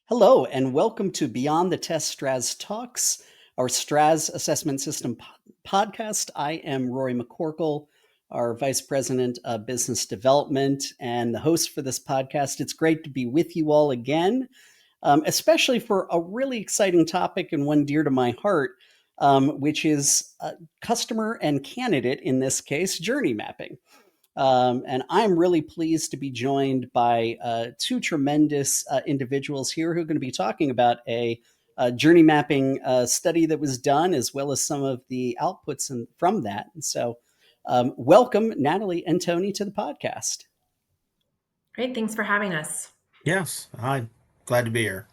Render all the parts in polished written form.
Hello, and welcome to Beyond the Test Strasz Talks, our Strasz Assessment System podcast. I am Rory McCorkle, our Vice President of Business Development and the host for this podcast. It's great to be with you all again, especially for a really exciting topic and one dear to my heart, which is customer and candidate, in this case, journey mapping. And I'm really pleased to be joined by two tremendous individuals here who are going to be talking about a journey mapping study that was done, as well as some of the outputs from that. And so, welcome, Natalie and Tony, to the podcast. Great. Thanks for having us. Yes, I'm glad to be here.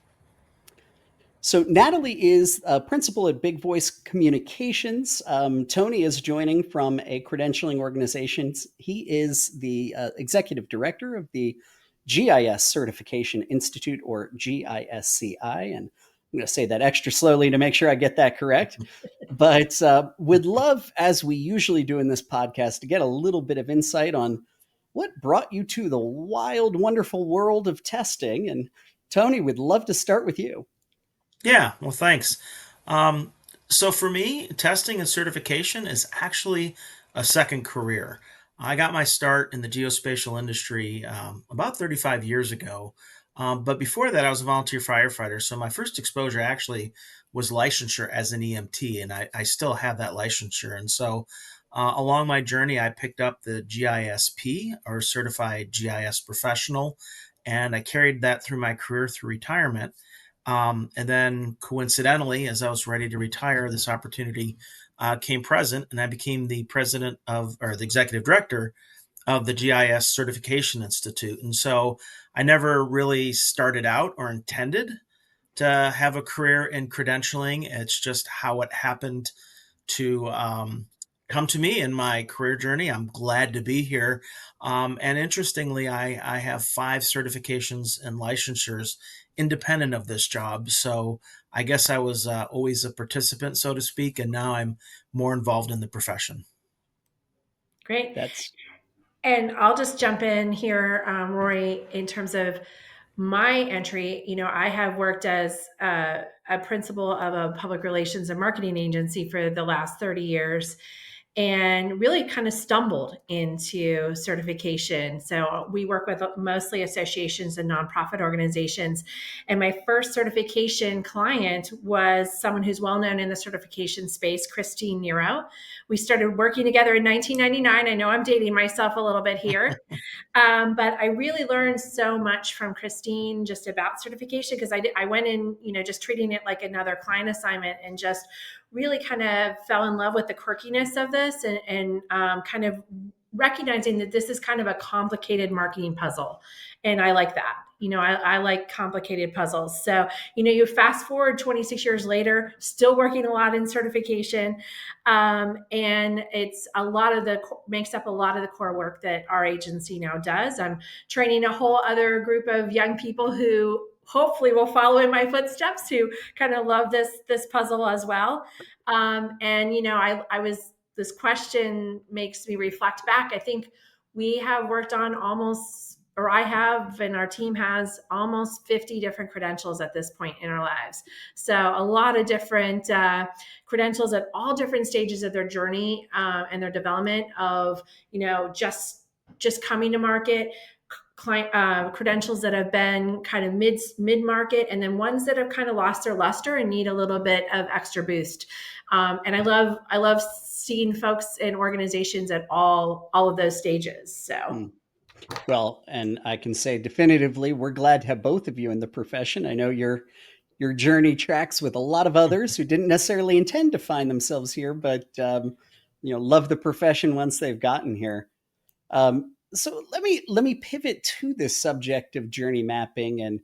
So Natalie is a principal at Big Voice Communications. Tony is joining from a credentialing organization. He is the executive director of the GIS Certification Institute, or GISCI. And I'm going to say that extra slowly to make sure I get that correct. But would love, as we usually do in this podcast, to get a little bit of insight on what brought you to the wild, wonderful world of testing. And Tony, would love to start with you. Yeah, well, thanks. Um, so for me, testing and certification is actually a second career. I got my start in the geospatial industry about 35 years ago. But before that, I was a volunteer firefighter. So my first exposure actually was licensure as an EMT, and I still have that licensure. And so along my journey, I picked up the GISP, or Certified GIS Professional, and I carried that through my career through retirement. And then coincidentally, as I was ready to retire, this opportunity came present, and I became the president of, or the executive director of the GIS Certification Institute. And so I never really started out or intended to have a career in credentialing. It's just how it happened to come to me in my career journey. I'm glad to be here. And interestingly, I have 5 certifications and licensures independent of this job. So I guess I was always a participant, so to speak, and now I'm more involved in the profession. Great. That's And I'll just jump in here, Rory, in terms of my entry. I have worked as a principal of a public relations and marketing agency for the last 30 years and really kind of stumbled into certification. So we work with mostly associations and nonprofit organizations. And my first certification client was someone who's well known in the certification space, Christine Nero. We started working together in 1999. I know I'm dating myself a little bit here. But I really learned so much from Christine just about certification, because I went in, just treating it like another client assignment, and just really kind of fell in love with the quirkiness of this, and kind of recognizing that this is kind of a complicated marketing puzzle. And I like that. I like complicated puzzles. So, you fast forward 26 years later, still working a lot in certification. And it's makes up a lot of the core work that our agency now does. I'm training a whole other group of young people who hopefully will follow in my footsteps, who kind of love this puzzle as well. And I was this question makes me reflect back. I think we have worked on I have, and our team has almost 50 different credentials at this point in our lives. So a lot of different credentials at all different stages of their journey and their development of, just coming to market, client credentials that have been kind of mid market, and then ones that have kind of lost their luster and need a little bit of extra boost. And I love seeing folks in organizations at all of those stages. So. Well, and I can say definitively, we're glad to have both of you in the profession. I know your journey tracks with a lot of others who didn't necessarily intend to find themselves here, but love the profession once they've gotten here. So let me pivot to this subject of journey mapping, and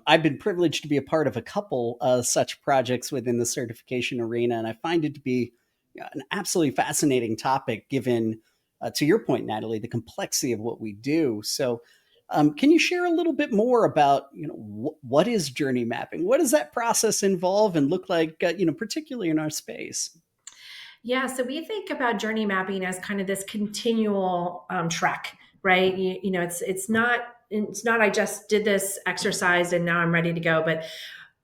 I've been privileged to be a part of a couple such projects within the certification arena, and I find it to be an absolutely fascinating topic, given, to your point, Natalie, the complexity of what we do. So, can you share a little bit more about what is journey mapping? What does that process involve and look like? Particularly in our space. Yeah, so we think about journey mapping as kind of this continual trek, right? It's not I just did this exercise and now I'm ready to go, but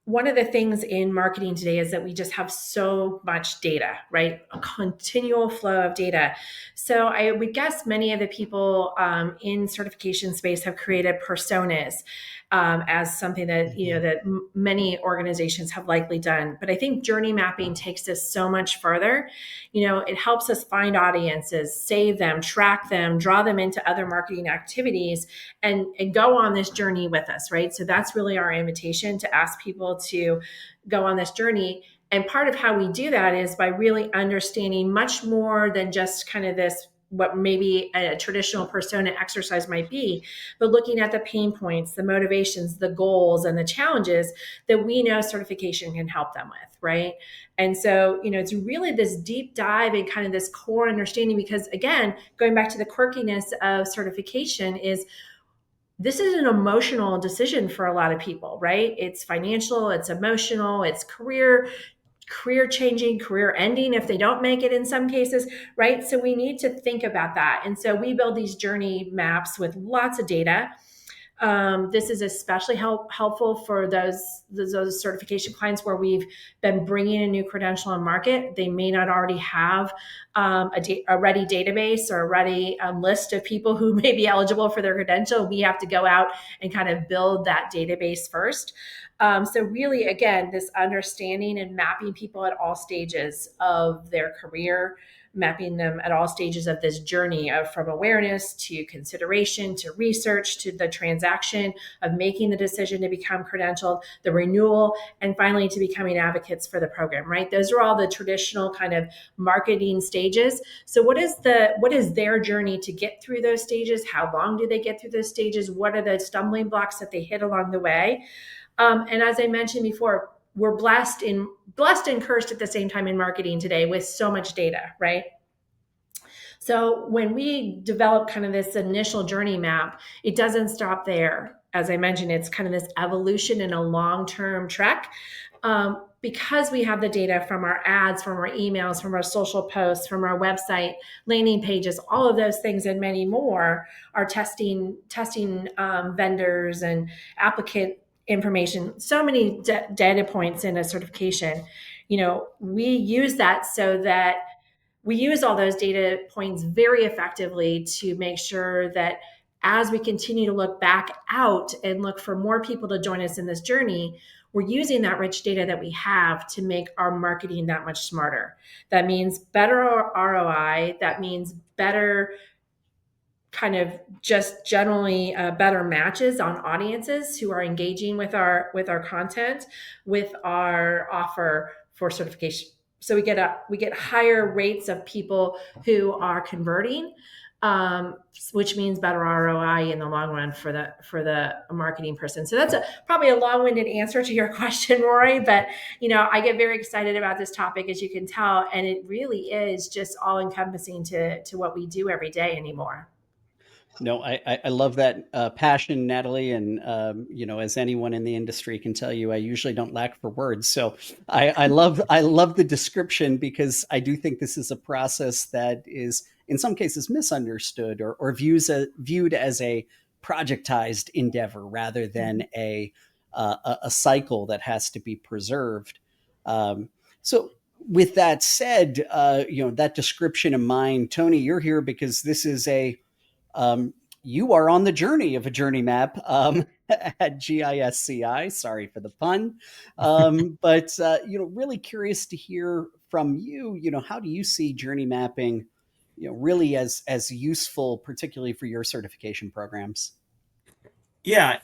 one of the things in marketing today is that we just have so much data, right? A continual flow of data. So I would guess many of the people in certification space have created personas as something that many organizations have likely done. But I think journey mapping takes this so much further. It helps us find audiences, save them, track them, draw them into other marketing activities, and go on this journey with us, right? So that's really our invitation, to ask people to go on this journey. And part of how we do that is by really understanding much more than just kind of this, what maybe a traditional persona exercise might be, but looking at the pain points, the motivations, the goals, and the challenges that we know certification can help them with, right? And so, it's really this deep dive and kind of this core understanding, because again, going back to the quirkiness of certification, is this is an emotional decision for a lot of people, right? It's financial, it's emotional, it's career changing, career ending if they don't make it in some cases, right? So we need to think about that. And so we build these journey maps with lots of data. This is especially helpful for those certification clients where we've been bringing a new credential on market. They may not already have a ready database or a ready list of people who may be eligible for their credential. We have to go out and kind of build that database first. So really, again, this understanding and mapping people at all stages of their career, mapping them at all stages of this journey of from awareness to consideration to research to the transaction of making the decision to become credentialed, the renewal, and finally to becoming advocates for the program, right? Those are all the traditional kind of marketing stages. So what is their journey to get through those stages? How long do they get through those stages? What are the stumbling blocks that they hit along the way? And as I mentioned before, we're blessed and cursed at the same time in marketing today with so much data, right? So when we develop kind of this initial journey map, it doesn't stop there. As I mentioned, it's kind of this evolution in a long-term trek. Because we have the data from our ads, from our emails, from our social posts, from our website, landing pages, all of those things and many more, are testing vendors and applicant information, so many data points in a certification. We use that so that we use all those data points very effectively to make sure that as we continue to look back out and look for more people to join us in this journey, we're using that rich data that we have to make our marketing that much smarter. That means better ROI. That means better kind of just generally better matches on audiences who are engaging with our content, with our offer for certification. So we get higher rates of people who are converting, which means better ROI in the long run for the marketing person. So that's probably a long-winded answer to your question, Rory. But I get very excited about this topic, as you can tell, and it really is just all-encompassing to what we do every day anymore. No, I love that passion, Natalie. And, as anyone in the industry can tell you, I usually don't lack for words. So I love the description, because I do think this is a process that is in some cases misunderstood, or viewed as a projectized endeavor rather than a cycle that has to be preserved. So with that said, that description in mind, Tony, you're here because this is you are on the journey of a journey map at GISCI. Sorry for the pun. But really curious to hear from you. How do you see journey mapping, really as useful, particularly for your certification programs? Yeah,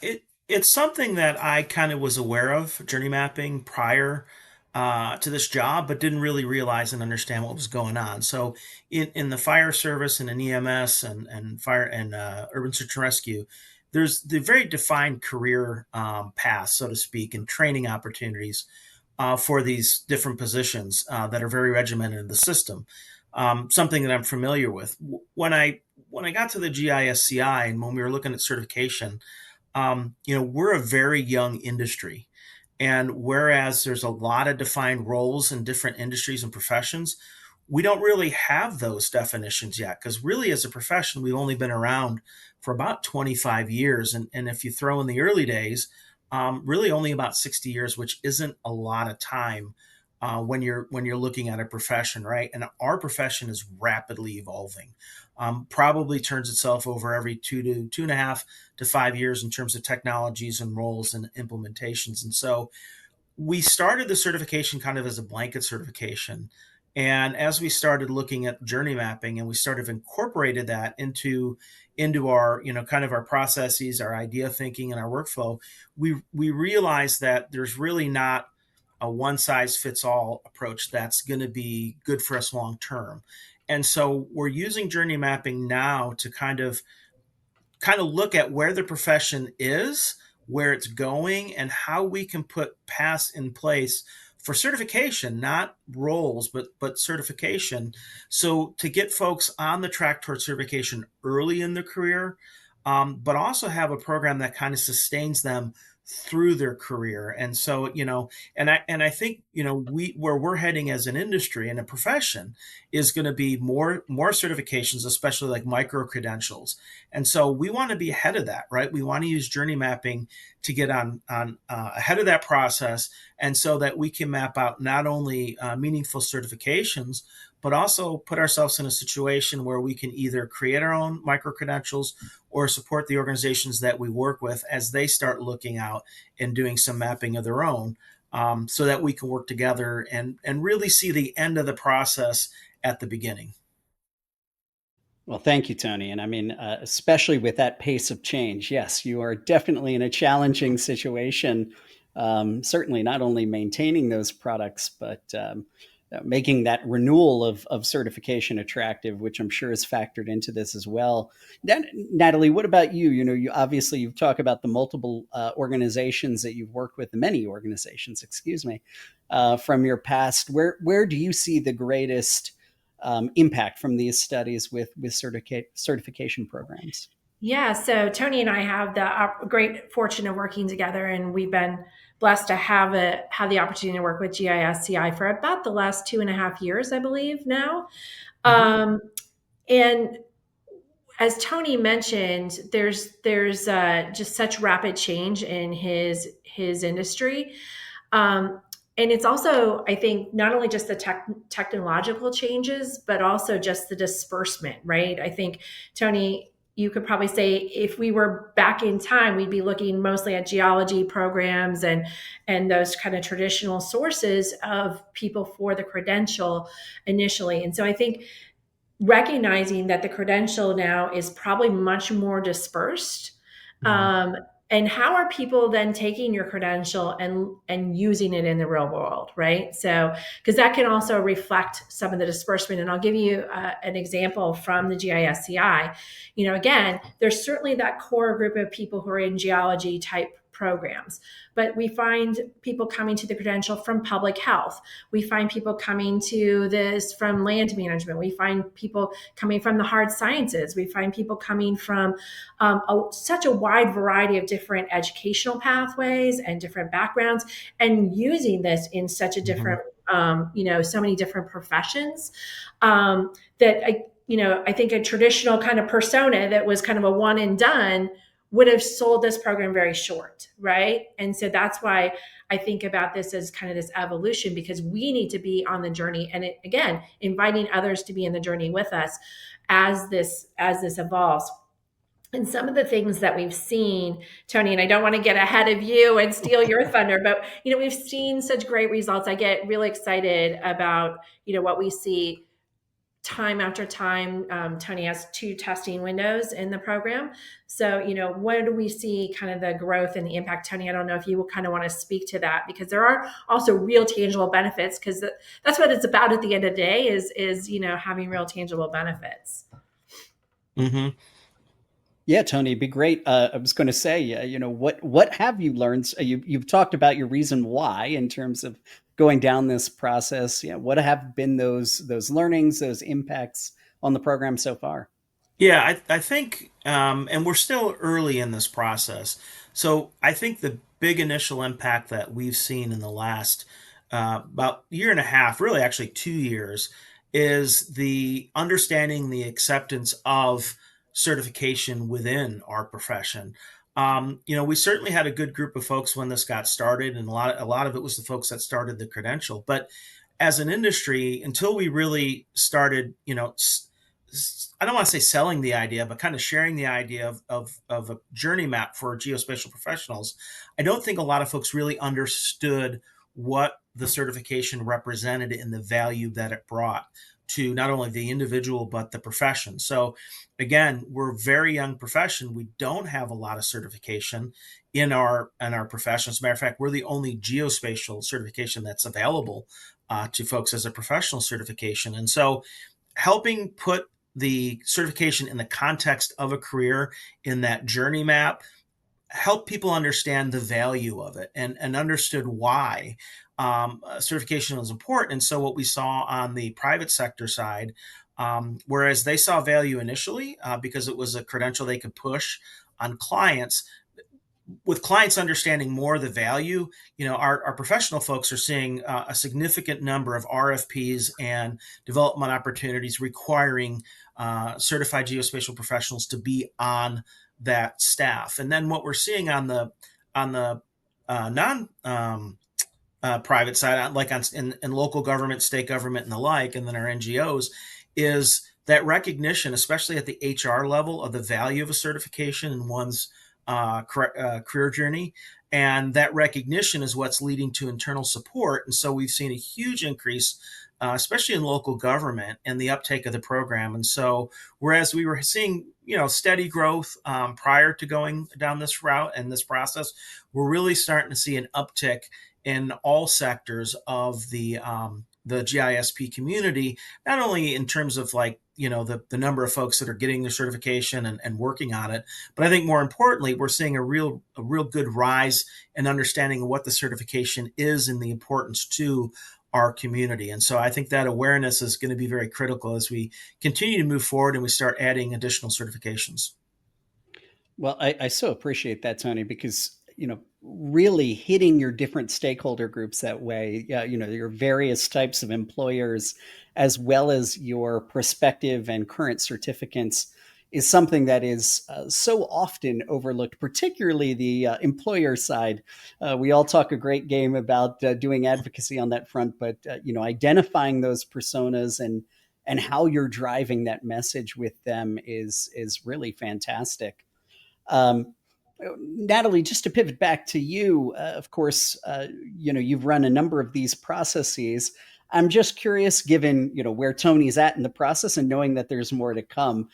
it's something that I kind of was aware of, journey mapping, prior to this job, but didn't really realize and understand what was going on. So in the fire service and in EMS and fire and urban search and rescue, there's the very defined career path, so to speak, and training opportunities for these different positions that are very regimented in the system. Something that I'm familiar with. When I got to the GISCI and when we were looking at certification, we're a very young industry. And whereas there's a lot of defined roles in different industries and professions, we don't really have those definitions yet, because really as a profession, we've only been around for about 25 years. And if you throw in the early days, really only about 60 years, which isn't a lot of time when you're looking at a profession, right? And our profession is rapidly evolving. Probably turns itself over every 2.5 to 5 years in terms of technologies and roles and implementations. And so we started the certification kind of as a blanket certification. And as we started looking at journey mapping and we started incorporated that into our, kind of our processes, our idea thinking and our workflow, we realized that there's really not a one size fits all approach that's going to be good for us long term. And so we're using journey mapping now to kind of look at where the profession is, where it's going, and how we can put paths in place for certification, not roles, but certification. So to get folks on the track towards certification early in their career, but also have a program that kind of sustains them through their career. And so, and I think, we where we're heading as an industry and a profession is going to be more certifications, especially like micro credentials. And so we want to be ahead of that, right? We want to use journey mapping to get on ahead of that process, and so that we can map out not only meaningful certifications, but also put ourselves in a situation where we can either create our own micro credentials or support the organizations that we work with as they start looking out and doing some mapping of their own, so that we can work together and really see the end of the process at the beginning. Well, thank you, Tony. And I mean, especially with that pace of change, yes, you are definitely in a challenging situation. Certainly, not only maintaining those products, but making that renewal of certification attractive, which I'm sure is factored into this as well. Natalie, what about you? You obviously you've talked about the multiple organizations that you've worked with, the many organizations, excuse me, from your past. Where do you see the greatest impact from these studies with certification programs? Yeah, so Tony and I have the great fortune of working together, and we've been blessed to have the opportunity to work with GISCI for about the last 2.5 years, I believe now. Mm-hmm. And as Tony mentioned, there's just such rapid change in his industry. And it's also, I think, not only just the technological changes, but also just the disbursement, right? I think, Tony, you could probably say if we were back in time, we'd be looking mostly at geology programs and those kind of traditional sources of people for the credential initially. And so I think recognizing that the credential now is probably much more dispersed. Mm-hmm. And how are people then taking your credential and using it in the real world, right? So, because that can also reflect some of the disbursement. And I'll give you an example from the GISCI. Again, there's certainly that core group of people who are in geology type programs, but we find people coming to the credential from public health. We find people coming to this from land management. We find people coming from the hard sciences. We find people coming from such a wide variety of different educational pathways and different backgrounds, and using this in such a different, so many different professions, that I think a traditional kind of persona that was kind of a one and done would have sold this program very short, right? And so that's why I think about this as kind of this evolution, because we need to be on the journey, and again, inviting others to be in the journey with us as this evolves. And some of the things that we've seen, Tony, and I don't want to get ahead of you and steal your thunder, but we've seen such great results. I get really excited about what we see time after time. Tony has 2 testing windows in the program. So, where do we see kind of the growth and the impact? Tony, I don't know if you will kind of want to speak to that, because there are also real tangible benefits, because that's what it's about at the end of the day is having real tangible benefits. Mm-hmm. Yeah, Tony, it'd be great. I was going to say, what have you learned? You've talked about your reason why in terms of going down this process. Yeah, what have been those learnings, those impacts on the program so far? Yeah, I think, and we're still early in this process. So I think the big initial impact that we've seen in the last about year and a half, really actually 2 years, is the understanding the acceptance of certification within our profession. We certainly had a good group of folks when this got started, and a lot of it was the folks that started the credential. But as an industry, until we really started, I don't want to say selling the idea, but kind of sharing the idea of a journey map for geospatial professionals, I don't think a lot of folks really understood what the certification represented and the value that it brought to not only the individual but the profession. So again, we're a very young profession. We don't have a lot of certification in our profession. As a matter of fact, we're the only geospatial certification that's available to folks as a professional certification. And so helping put the certification in the context of a career in that journey map help people understand the value of it and understood why certification was important. And so what we saw on the private sector side, whereas they saw value initially because it was a credential they could push on clients, with clients understanding more the value, our professional folks are seeing a significant number of RFPs and development opportunities requiring certified geospatial professionals to be on that staff. And then what we're seeing on the non private side, like in local government, state government, and the like, and then our NGOs, is that recognition, especially at the HR level, of the value of a certification in one's career journey. And that recognition is what's leading to internal support. And so we've seen a huge increase, especially in local government, and the uptake of the program. And so, whereas we were seeing, steady growth prior to going down this route and this process, we're really starting to see an uptick in all sectors of the GISP community, not only in terms of the number of folks that are getting their certification and working on it, but I think more importantly, we're seeing a real good rise in understanding of what the certification is and the importance to our community. And so I think that awareness is going to be very critical as we continue to move forward and we start adding additional certifications. Well, I so appreciate that, Tony, because really hitting your different stakeholder groups that way, your various types of employers, as well as your prospective and current certificants, is something that is so often overlooked, particularly the employer side. We all talk a great game about doing advocacy on that front, but identifying those personas and how you're driving that message with them is really fantastic. Um, Natalie, just to pivot back to you, of course, you've run a number of these processes. I'm just curious, given where Tony's at in the process and knowing that there's more to come,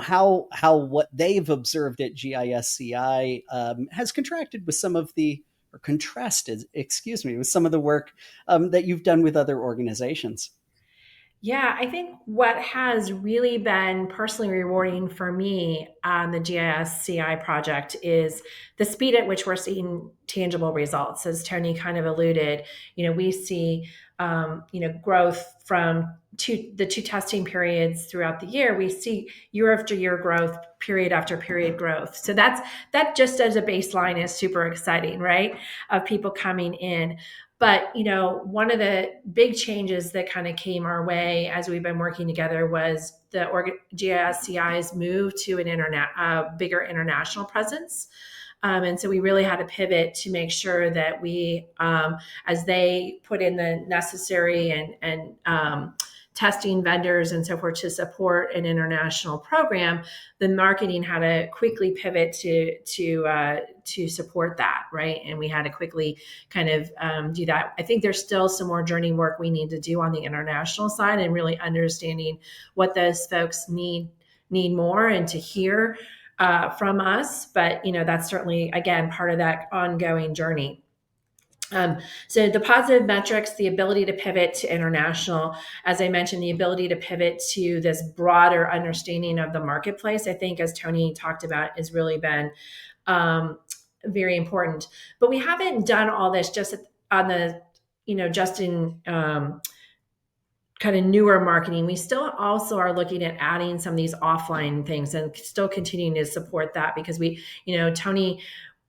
how what they've observed at GISCI has contracted with some of the or contrasted, excuse me, with some of the work that you've done with other organizations. Yeah, I think what has really been personally rewarding for me on the GIS CI project is the speed at which we're seeing tangible results. As Tony kind of alluded, we see, growth from the two testing periods throughout the year. We see year after year growth, period after period growth. So that just as a baseline is super exciting, right? Of people coming in. But, one of the big changes that kind of came our way as we've been working together was the GISCI's move to a bigger international presence. And so we really had to pivot to make sure that we, as they put in the necessary and testing vendors and so forth to support an international program, the marketing had to quickly pivot to support that, right? And we had to quickly kind of do that. I think there's still some more journey work we need to do on the international side and really understanding what those folks need more and to hear from us. But that's certainly, again, part of that ongoing journey. So the positive metrics, the ability to pivot to international, as I mentioned, the ability to pivot to this broader understanding of the marketplace, I think, as Tony talked about, has really been very important. But we haven't done all this just on the, just in kind of newer marketing. We still also are looking at adding some of these offline things and still continuing to support that because we, Tony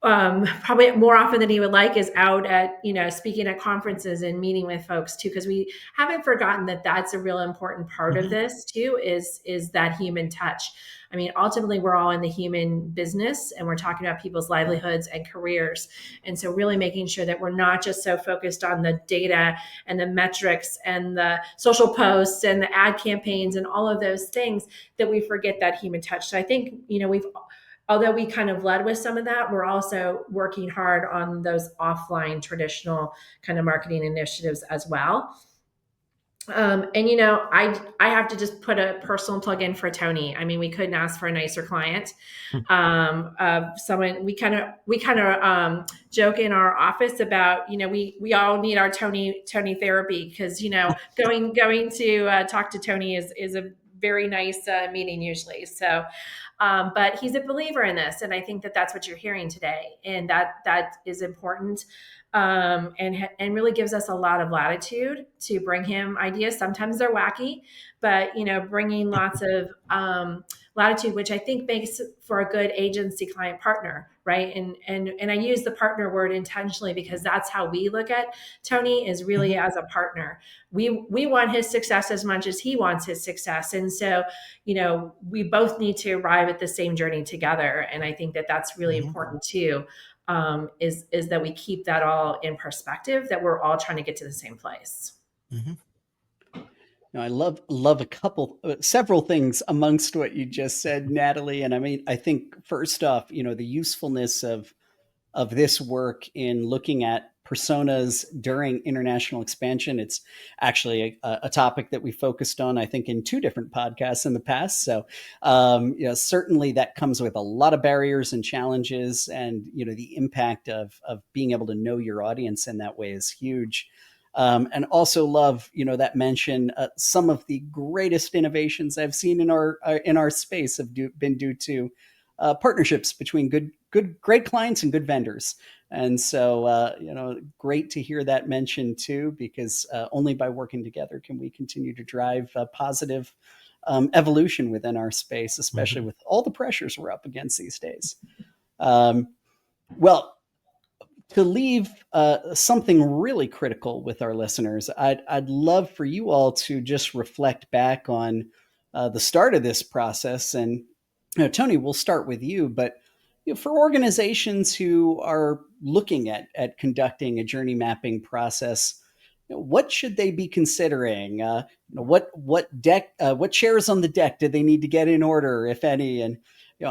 probably more often than he would like, is out at, speaking at conferences and meeting with folks too, because we haven't forgotten that that's a real important part of Hmm. this too, is that human touch. I mean, ultimately, we're all in the human business, and we're talking about people's livelihoods and careers. And so really making sure that we're not just so focused on the data and the metrics and the social posts and the ad campaigns and all of those things, that we forget that human touch. So I think, although we kind of led with some of that, we're also working hard on those offline traditional kind of marketing initiatives as well. I have to just put a personal plug in for Tony. I mean, we couldn't ask for a nicer client. Someone we kind of joke in our office about, we all need our Tony therapy, because going to talk to Tony is a very nice meeting usually. So, but he's a believer in this, and I think that that's what you're hearing today, and that is important. And really gives us a lot of latitude to bring him ideas. Sometimes they're wacky, but bringing lots of latitude, which I think makes for a good agency client partner, right? And I use the partner word intentionally, because that's how we look at Tony, is really Hmm. as a partner. We want his success as much as he wants his success, and so we both need to arrive at the same journey together. And I think that that's really Hmm. important too, is that we keep that all in perspective, that we're all trying to get to the same place. Hmm. I love several things amongst what you just said, Natalie. And I mean, I think first off, the usefulness of this work in looking at personas during international expansion. It's actually a topic that we focused on, I think, in two different podcasts in the past. So, certainly that comes with a lot of barriers and challenges, and the impact of being able to know your audience in that way is huge. And also love, that mention some of the greatest innovations I've seen in our space have been due to partnerships between great clients and good vendors. And so, great to hear that mentioned too, because only by working together can we continue to drive positive evolution within our space, especially Hmm. with all the pressures we're up against these days. Um, well, to leave something really critical with our listeners, I'd love for you all to just reflect back on the start of this process. And Tony, we'll start with you. But for organizations who are looking at conducting a journey mapping process, what should they be considering? What chairs on the deck do they need to get in order, if any? And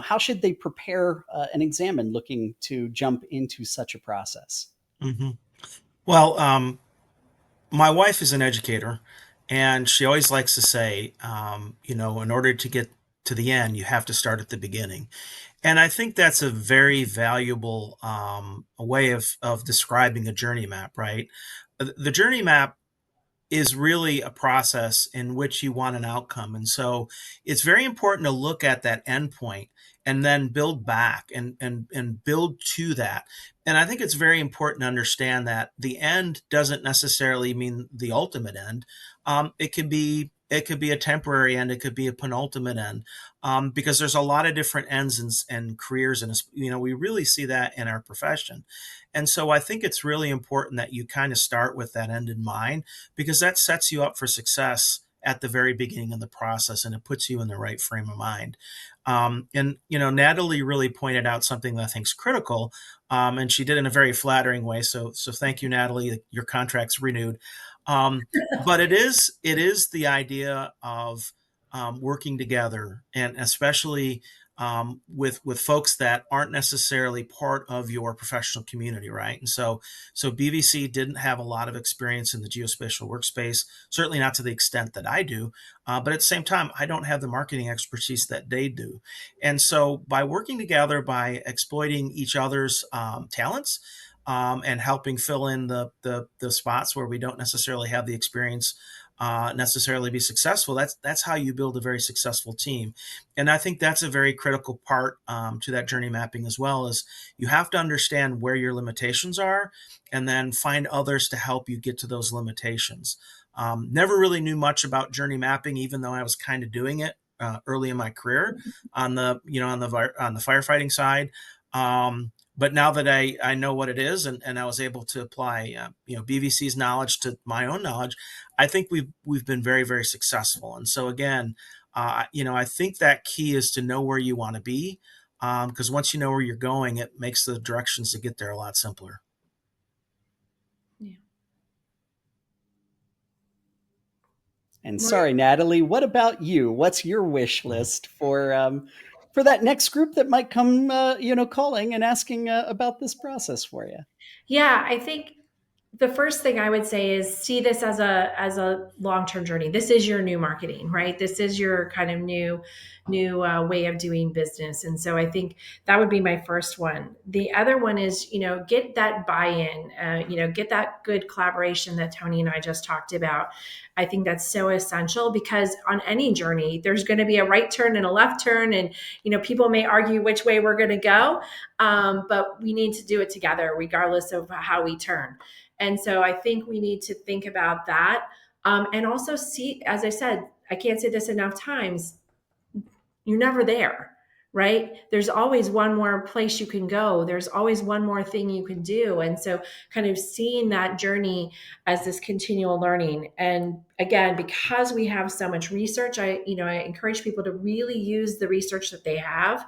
how should they prepare and examine looking to jump into such a process? Hmm. Well, my wife is an educator, and she always likes to say, in order to get to the end, you have to start at the beginning. And I think that's a very valuable a way of describing a journey map, right? The journey map is really a process in which you want an outcome. And so it's very important to look at that endpoint and then build back and build to that. And I think it's very important to understand that the end doesn't necessarily mean the ultimate end. It could be a temporary end. It could be a penultimate end, because there's a lot of different ends and careers, and we really see that in our profession. And so I think it's really important that you kind of start with that end in mind, because that sets you up for success at the very beginning of the process, and it puts you in the right frame of mind. And Natalie really pointed out something that I think is critical, and she did in a very flattering way. So thank you, Natalie. Your contract's renewed. But it is the idea of working together, and especially with folks that aren't necessarily part of your professional community, right? And so BVC didn't have a lot of experience in the geospatial workspace, certainly not to the extent that I do. But at the same time, I don't have the marketing expertise that they do. And so by working together, by exploiting each other's talents, and helping fill in the spots where we don't necessarily have the experience necessarily be successful. That's how you build a very successful team, and I think that's a very critical part to that journey mapping as well. Is you have to understand where your limitations are, and then find others to help you get to those limitations. Never really knew much about journey mapping, even though I was kind of doing it early in my career on the firefighting side. But now that I know what it is, and I was able to apply BVC's knowledge to my own knowledge, I think we've been very, very successful. And so again, I think that key is to know where you want to be, because once you know where you're going, it makes the directions to get there a lot simpler. Yeah. And sorry, Natalie, what about you? What's your wish list for that next group that might come, calling and asking about this process for you? Yeah, I think the first thing I would say is see this as a long-term journey. This is your new marketing, right? This is your kind of new way of doing business. And so I think that would be my first one. The other one is, get that buy-in, get that good collaboration that Tony and I just talked about. I think that's so essential because on any journey, there's going to be a right turn and a left turn. And, people may argue which way we're going to go, but we need to do it together regardless of how we turn. And so I think we need to think about that. And also see, as I said, I can't say this enough times, you're never there, right? There's always one more place you can go. There's always one more thing you can do. And so kind of seeing that journey as this continual learning. And again, because we have so much research, I encourage people to really use the research that they have,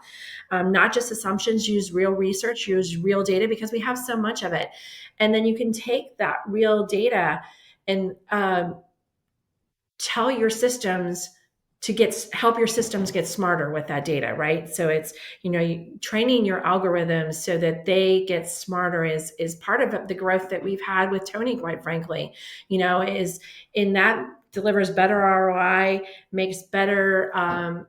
not just assumptions, use real research, use real data because we have so much of it. And then you can take that real data and tell your systems to help your systems get smarter with that data, right? So it's, training your algorithms so that they get smarter is part of the growth that we've had with Tony, quite frankly, is in that delivers better ROI, makes better,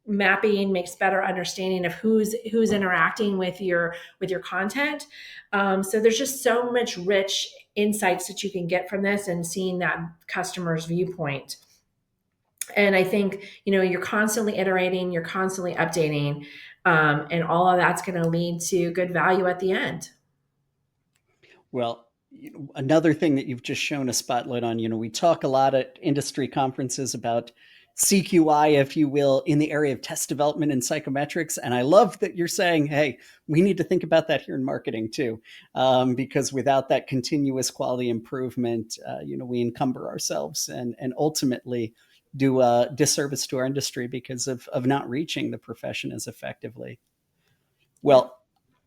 mapping, makes better understanding of who's interacting with your content. So there's just so much rich insights that you can get from this and seeing that customer's viewpoint. And I think, you're constantly iterating, you're constantly updating, and all of that's going to lead to good value at the end. Well, another thing that you've just shown a spotlight on, we talk a lot at industry conferences about CQI, if you will, in the area of test development and psychometrics. And I love that you're saying, hey, we need to think about that here in marketing too, because without that continuous quality improvement, we encumber ourselves and ultimately do a disservice to our industry because of not reaching the profession as effectively. Well,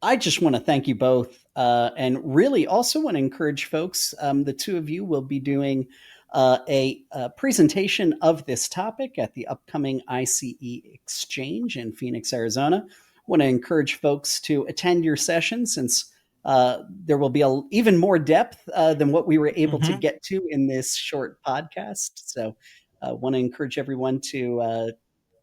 I just want to thank you both, and really also want to encourage folks. The two of you will be doing a presentation of this topic at the upcoming ICE Exchange in Phoenix, Arizona. I want to encourage folks to attend your session since there will be even more depth than what we were able to get to in this short podcast. So I want to encourage everyone to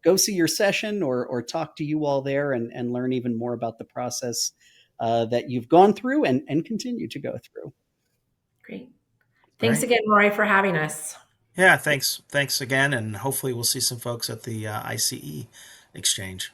go see your session or talk to you all there and learn even more about the process that you've gone through and continue to go through. Great. Thanks again, Roy, for having us. Yeah, thanks. Thanks again. And hopefully we'll see some folks at the ICE exchange.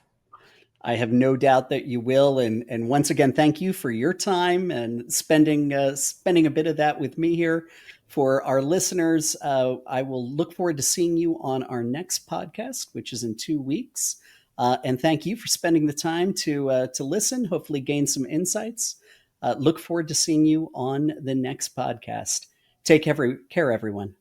I have no doubt that you will. And once again, thank you for your time and spending a bit of that with me here. For our listeners, I will look forward to seeing you on our next podcast, which is in 2 weeks. And thank you for spending the time to listen, hopefully gain some insights. Look forward to seeing you on the next podcast. Take care, everyone.